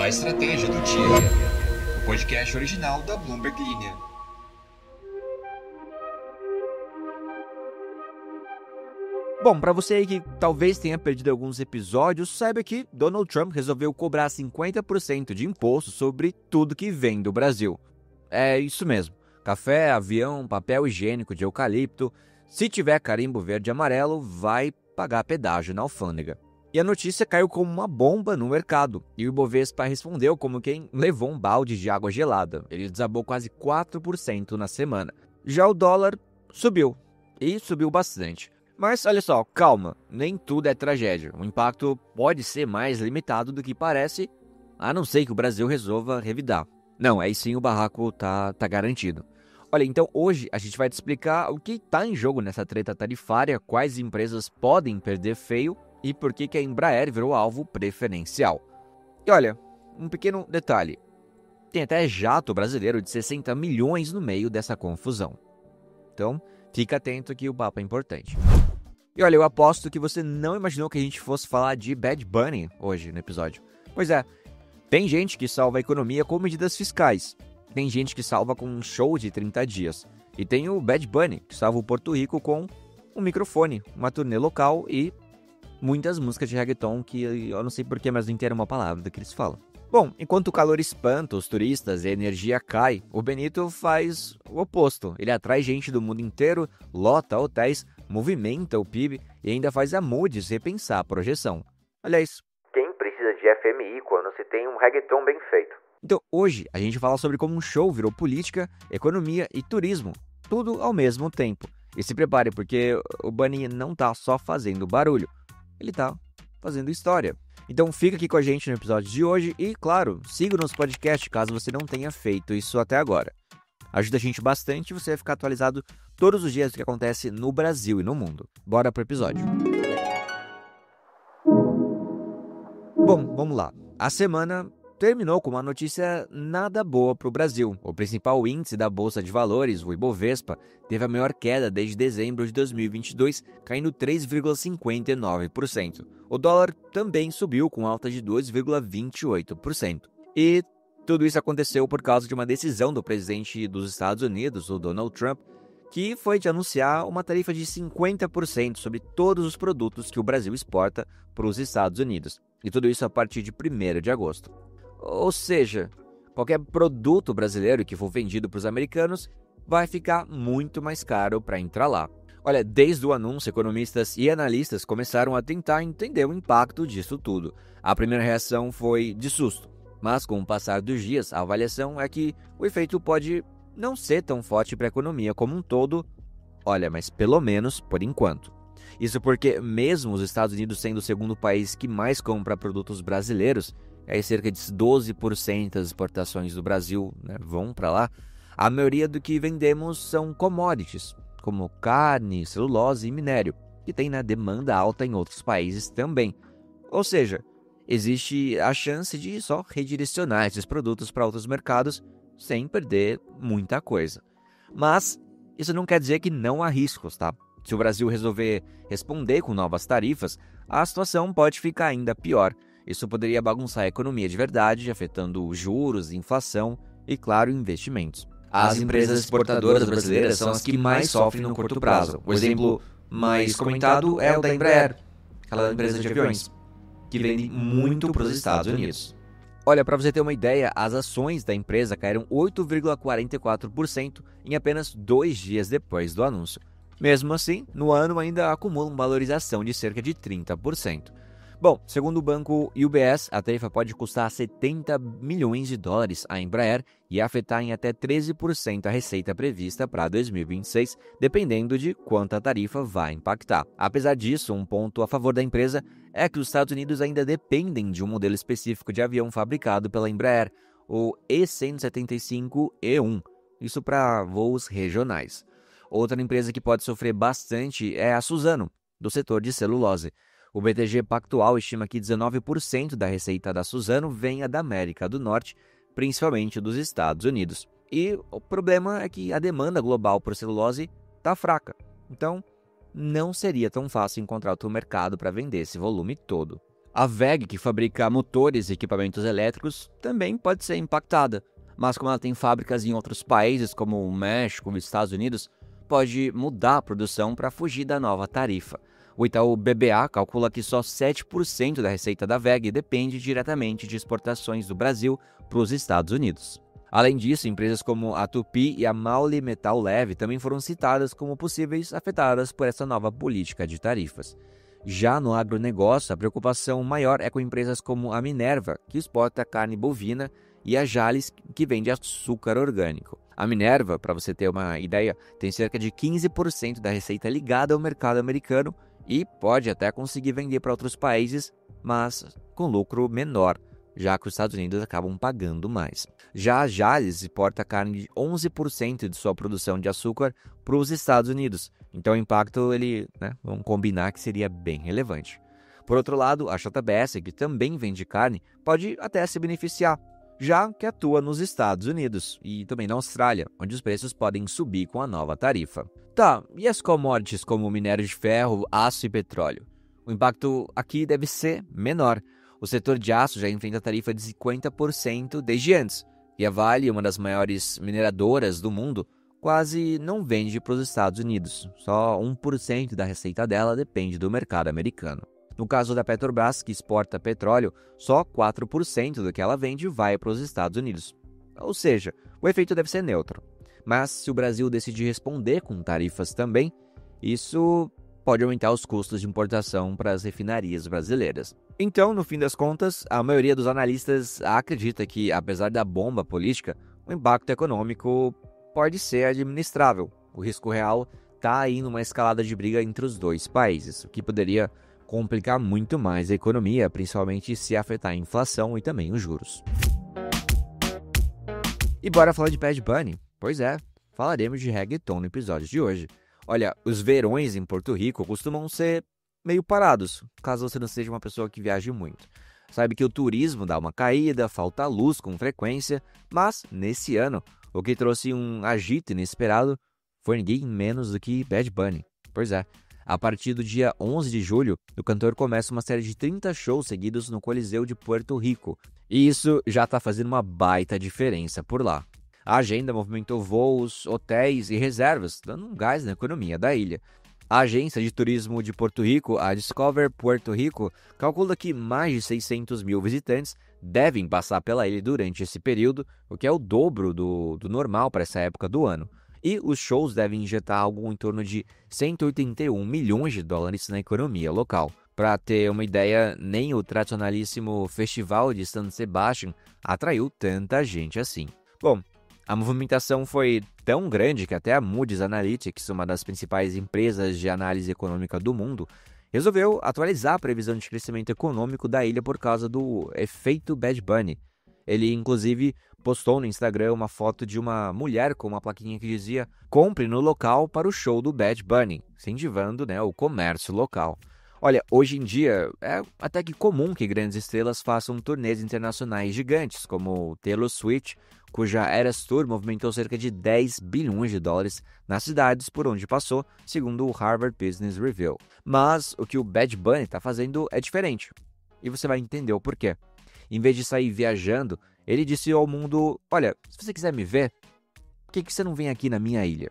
A estratégia do dia. O podcast original da Bloomberg Linha. Bom, para você aí que talvez tenha perdido alguns episódios, saiba que Donald Trump resolveu cobrar 50% de imposto sobre tudo que vem do Brasil. É isso mesmo. Café, avião, papel higiênico de eucalipto. Se tiver carimbo verde e amarelo, vai pagar pedágio na alfândega. E a notícia caiu como uma bomba no mercado, e o Ibovespa respondeu como quem levou um balde de água gelada. Ele desabou quase 4% na semana. Já o dólar subiu, e subiu bastante. Mas olha só, calma, nem tudo é tragédia. O impacto pode ser mais limitado do que parece, a não ser que o Brasil resolva revidar. Não, aí sim o barraco tá garantido. Olha, então hoje a gente vai te explicar o que está em jogo nessa treta tarifária, quais empresas podem perder feio e por que a Embraer virou alvo preferencial. E olha, um pequeno detalhe, tem até jato brasileiro de 60 milhões no meio dessa confusão. Então, fica atento que o papo é importante. E olha, eu aposto que você não imaginou que a gente fosse falar de Bad Bunny hoje no episódio. Pois é, tem gente que salva a economia com medidas fiscais. Tem gente que salva com um show de 30 dias. E tem o Bad Bunny, que salva o Porto Rico com um microfone, uma turnê local e muitas músicas de reggaeton que eu não sei porquê, mas não entendo uma palavra do que eles falam. Bom, enquanto o calor espanta os turistas e a energia cai, o Benito faz o oposto. Ele atrai gente do mundo inteiro, lota hotéis, movimenta o PIB e ainda faz a Moody's repensar a projeção. Aliás, quem precisa de FMI quando se tem um reggaeton bem feito? Então, hoje, a gente fala sobre como um show virou política, economia e turismo, tudo ao mesmo tempo. E se prepare, porque o Bunny não tá só fazendo barulho, ele tá fazendo história. Então, fica aqui com a gente no episódio de hoje e, claro, siga o nosso podcast caso você não tenha feito isso até agora. Ajuda a gente bastante e você vai ficar atualizado todos os dias do que acontece no Brasil e no mundo. Bora pro episódio. Bom, vamos lá. A semana terminou com uma notícia nada boa para o Brasil. O principal índice da Bolsa de Valores, o Ibovespa, teve a maior queda desde dezembro de 2022, caindo 3,59%. O dólar também subiu com alta de 2,28%. E tudo isso aconteceu por causa de uma decisão do presidente dos Estados Unidos, o Donald Trump, que foi de anunciar uma tarifa de 50% sobre todos os produtos que o Brasil exporta para os Estados Unidos. E tudo isso a partir de 1º de agosto. Ou seja, qualquer produto brasileiro que for vendido para os americanos vai ficar muito mais caro para entrar lá. Olha, desde o anúncio, economistas e analistas começaram a tentar entender o impacto disso tudo. A primeira reação foi de susto, mas com o passar dos dias, a avaliação é que o efeito pode não ser tão forte para a economia como um todo, olha, mas pelo menos por enquanto. Isso porque, mesmo os Estados Unidos sendo o segundo país que mais compra produtos brasileiros, cerca de 12% das exportações do Brasil vão para lá, a maioria do que vendemos são commodities, como carne, celulose e minério, que tem demanda alta em outros países também. Ou seja, existe a chance de só redirecionar esses produtos para outros mercados sem perder muita coisa. Mas isso não quer dizer que não há riscos, tá? Se o Brasil resolver responder com novas tarifas, a situação pode ficar ainda pior. Isso poderia bagunçar a economia de verdade, afetando juros, inflação e, claro, investimentos. As empresas exportadoras brasileiras são as que mais sofrem no curto prazo. O exemplo mais comentado é o da Embraer, aquela empresa de aviões, que vende muito para os Estados Unidos. Olha, para você ter uma ideia, as ações da empresa caíram 8,44% em apenas 2 dias depois do anúncio. Mesmo assim, no ano ainda acumulam valorização de cerca de 30%. Bom, segundo o banco UBS, a tarifa pode custar 70 milhões de dólares à Embraer e afetar em até 13% a receita prevista para 2026, dependendo de quanto a tarifa vai impactar. Apesar disso, um ponto a favor da empresa é que os Estados Unidos ainda dependem de um modelo específico de avião fabricado pela Embraer, o E175E1, isso para voos regionais. Outra empresa que pode sofrer bastante é a Suzano, do setor de celulose. O BTG Pactual estima que 19% da receita da Suzano venha da América do Norte, principalmente dos Estados Unidos. E o problema é que a demanda global por celulose está fraca. Então, não seria tão fácil encontrar outro mercado para vender esse volume todo. A WEG, que fabrica motores e equipamentos elétricos, também pode ser impactada, mas como ela tem fábricas em outros países como o México e os Estados Unidos, pode mudar a produção para fugir da nova tarifa. O Itaú BBA calcula que só 7% da receita da WEG depende diretamente de exportações do Brasil para os Estados Unidos. Além disso, empresas como a Tupi e a Maule Metal Leve também foram citadas como possíveis afetadas por essa nova política de tarifas. Já no agronegócio, a preocupação maior é com empresas como a Minerva, que exporta carne bovina, e a Jalles, que vende açúcar orgânico. A Minerva, para você ter uma ideia, tem cerca de 15% da receita ligada ao mercado americano e pode até conseguir vender para outros países, mas com lucro menor, já que os Estados Unidos acabam pagando mais. Já a Jalles exporta carne de 11% de sua produção de açúcar para os Estados Unidos, então o impacto, vamos combinar que seria bem relevante. Por outro lado, a JBS, que também vende carne, pode até se beneficiar, já que atua nos Estados Unidos e também na Austrália, onde os preços podem subir com a nova tarifa. Tá, e as commodities como minério de ferro, aço e petróleo? O impacto aqui deve ser menor. O setor de aço já enfrenta tarifa de 50% desde antes, e a Vale, uma das maiores mineradoras do mundo, quase não vende para os Estados Unidos. Só 1% da receita dela depende do mercado americano. No caso da Petrobras, que exporta petróleo, só 4% do que ela vende vai para os Estados Unidos. Ou seja, o efeito deve ser neutro. Mas se o Brasil decidir responder com tarifas também, isso pode aumentar os custos de importação para as refinarias brasileiras. Então, no fim das contas, a maioria dos analistas acredita que, apesar da bomba política, o impacto econômico pode ser administrável. O risco real está aí numa escalada de briga entre os dois países, o que poderia complicar muito mais a economia, principalmente se afetar a inflação e também os juros. E bora falar de Bad Bunny? Pois é, falaremos de reggaeton no episódio de hoje. Olha, os verões em Porto Rico costumam ser meio parados, caso você não seja uma pessoa que viaje muito. Sabe que o turismo dá uma caída, falta luz com frequência, mas nesse ano, o que trouxe um agito inesperado foi ninguém menos do que Bad Bunny. Pois é. A partir do dia 11 de julho, o cantor começa uma série de 30 shows seguidos no Coliseu de Puerto Rico. E isso já está fazendo uma baita diferença por lá. A agenda movimentou voos, hotéis e reservas, dando um gás na economia da ilha. A agência de turismo de Porto Rico, a Discover Puerto Rico, calcula que mais de 600 mil visitantes devem passar pela ilha durante esse período, o que é o dobro do normal para essa época do ano. E os shows devem injetar algo em torno de 181 milhões de dólares na economia local. Para ter uma ideia, nem o tradicionalíssimo Festival de San Sebastián atraiu tanta gente assim. Bom, a movimentação foi tão grande que até a Moody's Analytics, uma das principais empresas de análise econômica do mundo, resolveu atualizar a previsão de crescimento econômico da ilha por causa do efeito Bad Bunny. Ele, inclusive, postou no Instagram uma foto de uma mulher com uma plaquinha que dizia "Compre no local para o show do Bad Bunny", incentivando, o comércio local. Olha, hoje em dia é até que comum que grandes estrelas façam turnês internacionais gigantes, como Taylor Swift, cuja Eras Tour movimentou cerca de 10 bilhões de dólares nas cidades por onde passou, segundo o Harvard Business Review. Mas o que o Bad Bunny está fazendo é diferente, e você vai entender o porquê. Em vez de sair viajando, ele disse ao mundo: olha, se você quiser me ver, por que você não vem aqui na minha ilha?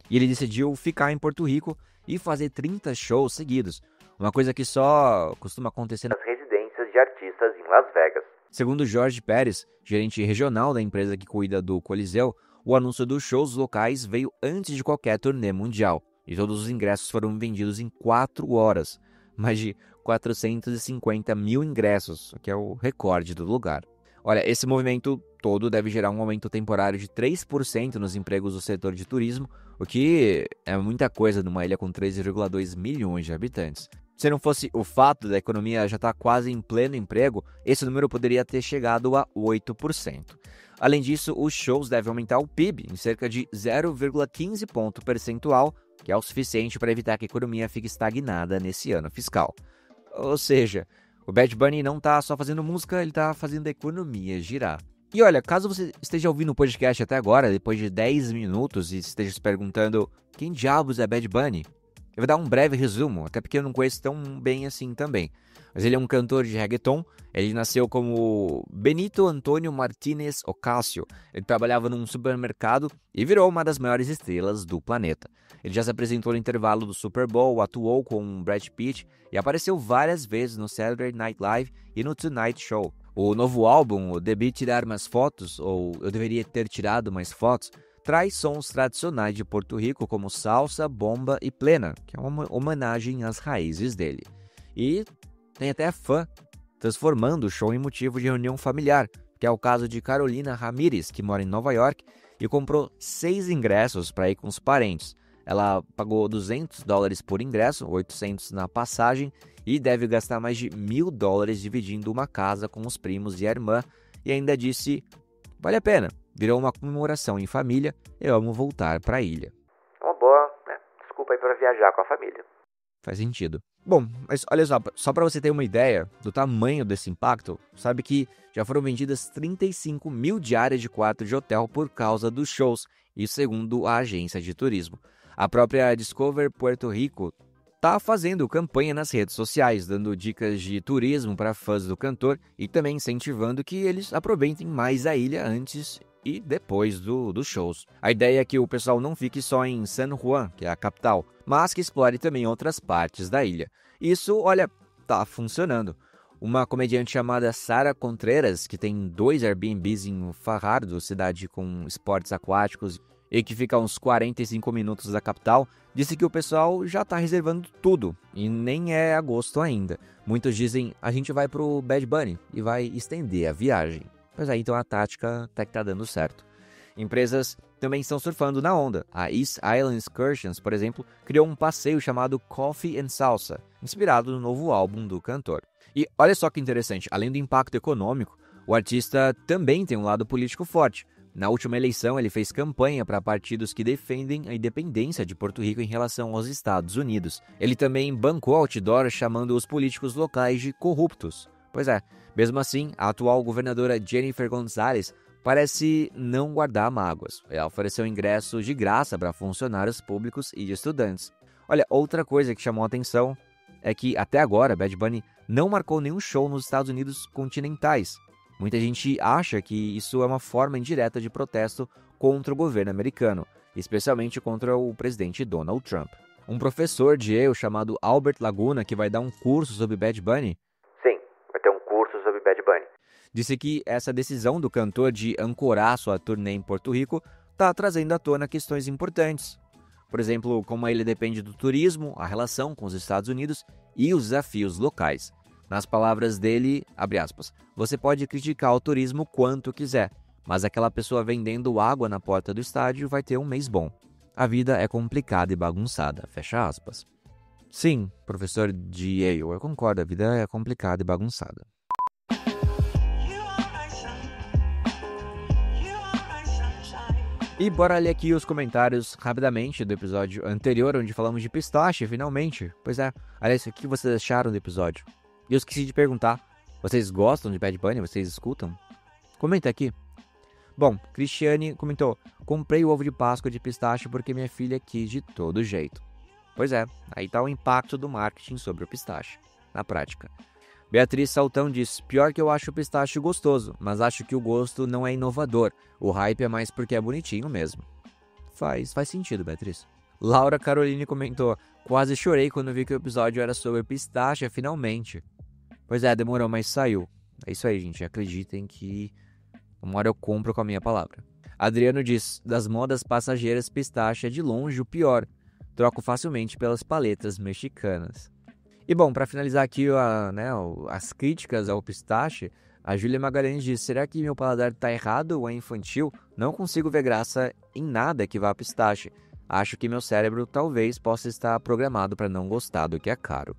E ele decidiu ficar em Porto Rico e fazer 30 shows seguidos, uma coisa que só costuma acontecer nas residências de artistas em Las Vegas. Segundo Jorge Pérez, gerente regional da empresa que cuida do Coliseu, o anúncio dos shows locais veio antes de qualquer turnê mundial, e todos os ingressos foram vendidos em 4 horas, mais de 450 mil ingressos, que é o recorde do lugar. Olha, esse movimento todo deve gerar um aumento temporário de 3% nos empregos do setor de turismo, o que é muita coisa numa ilha com 3,2 milhões de habitantes. Se não fosse o fato da economia já estar quase em pleno emprego, esse número poderia ter chegado a 8%. Além disso, os shows devem aumentar o PIB em cerca de 0,15 ponto percentual, que é o suficiente para evitar que a economia fique estagnada nesse ano fiscal. Ou seja, o Bad Bunny não está só fazendo música, ele está fazendo a economia girar. E olha, caso você esteja ouvindo o podcast até agora, depois de 10 minutos, e esteja se perguntando quem diabos é Bad Bunny, eu vou dar um breve resumo, até porque eu não conheço tão bem assim também. Mas ele é um cantor de reggaeton. Ele nasceu como Benito Antônio Martínez Ocasio. Ele trabalhava num supermercado e virou uma das maiores estrelas do planeta. Ele já se apresentou no intervalo do Super Bowl, atuou com Brad Pitt e apareceu várias vezes no Saturday Night Live e no Tonight Show. O novo álbum, o Devi Tirar Mais Fotos, ou Eu Deveria Ter Tirado Mais Fotos, traz sons tradicionais de Porto Rico como salsa, bomba e plena, que é uma homenagem às raízes dele. E tem até fã transformando o show em motivo de reunião familiar, que é o caso de Carolina Ramírez, que mora em Nova York e comprou 6 ingressos para ir com os parentes. Ela pagou $200 por ingresso, 800 na passagem, e deve gastar mais de $1.000 dividindo uma casa com os primos e a irmã, e ainda disse: vale a pena, virou uma comemoração em família, eu amo voltar para a ilha. Uma boa, né? Desculpa aí para viajar com a família. Faz sentido. Bom, mas olha só para você ter uma ideia do tamanho desse impacto, sabe que já foram vendidas 35 mil diárias de quarto de hotel por causa dos shows, isso segundo a agência de turismo. A própria Discover Puerto Rico está fazendo campanha nas redes sociais, dando dicas de turismo para fãs do cantor e também incentivando que eles aproveitem mais a ilha antes e depois dos shows. A ideia é que o pessoal não fique só em San Juan, que é a capital, mas que explore também outras partes da ilha. Isso, olha, tá funcionando. Uma comediante chamada Sara Contreras, que tem 2 Airbnbs em Fajardo, cidade com esportes aquáticos, e que fica a uns 45 minutos da capital, disse que o pessoal já está reservando tudo, e nem é agosto ainda. Muitos dizem, a gente vai pro Bad Bunny e vai estender a viagem. Pois aí, então a tática até que tá dando certo. Empresas também estão surfando na onda. A East Island Excursions, por exemplo, criou um passeio chamado Coffee and Salsa, inspirado no novo álbum do cantor. E olha só que interessante, além do impacto econômico, o artista também tem um lado político forte. Na última eleição, ele fez campanha para partidos que defendem a independência de Porto Rico em relação aos Estados Unidos. Ele também bancou outdoor chamando os políticos locais de corruptos. Pois é, mesmo assim, a atual governadora Jennifer Gonzalez parece não guardar mágoas. Ela ofereceu ingressos de graça para funcionários públicos e estudantes. Olha, outra coisa que chamou a atenção é que até agora Bad Bunny não marcou nenhum show nos Estados Unidos continentais. Muita gente acha que isso é uma forma indireta de protesto contra o governo americano, especialmente contra o presidente Donald Trump. Um professor de Yale chamado Albert Laguna, que vai dar um curso sobre Bad Bunny, disse que essa decisão do cantor de ancorar sua turnê em Porto Rico está trazendo à tona questões importantes. Por exemplo, como a ilha depende do turismo, a relação com os Estados Unidos e os desafios locais. Nas palavras dele, abre aspas, você pode criticar o turismo quanto quiser, mas aquela pessoa vendendo água na porta do estádio vai ter um mês bom. A vida é complicada e bagunçada, fecha aspas. Sim, professor de Yale, eu concordo, a vida é complicada e bagunçada. E bora ler aqui os comentários rapidamente do episódio anterior, onde falamos de pistache, finalmente. Pois é, aliás, o que vocês acharam do episódio? E eu esqueci de perguntar, vocês gostam de Bad Bunny? Vocês escutam? Comenta aqui. Bom, Cristiane comentou, comprei o ovo de Páscoa de pistache porque minha filha quis de todo jeito. Pois é, aí tá o impacto do marketing sobre o pistache, na prática. Beatriz Saltão diz, pior que eu acho o pistache gostoso, mas acho que o gosto não é inovador. O hype é mais porque é bonitinho mesmo. Faz sentido, Beatriz. Laura Caroline comentou, quase chorei quando vi que o episódio era sobre pistache, finalmente. Pois é, demorou, mas saiu. É isso aí, gente, acreditem que uma hora eu compro com a minha palavra. Adriano diz, das modas passageiras, pistache é de longe o pior. Troco facilmente pelas paletas mexicanas. E bom, para finalizar aqui as críticas ao pistache, a Júlia Magalhães diz, será que meu paladar tá errado ou é infantil? Não consigo ver graça em nada que vá a pistache. Acho que meu cérebro talvez possa estar programado para não gostar do que é caro.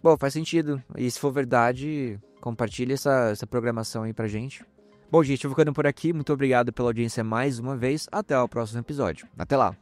Bom, faz sentido. E se for verdade, compartilhe essa programação aí pra gente. Bom, gente, eu vou ficando por aqui. Muito obrigado pela audiência mais uma vez. Até o próximo episódio. Até lá!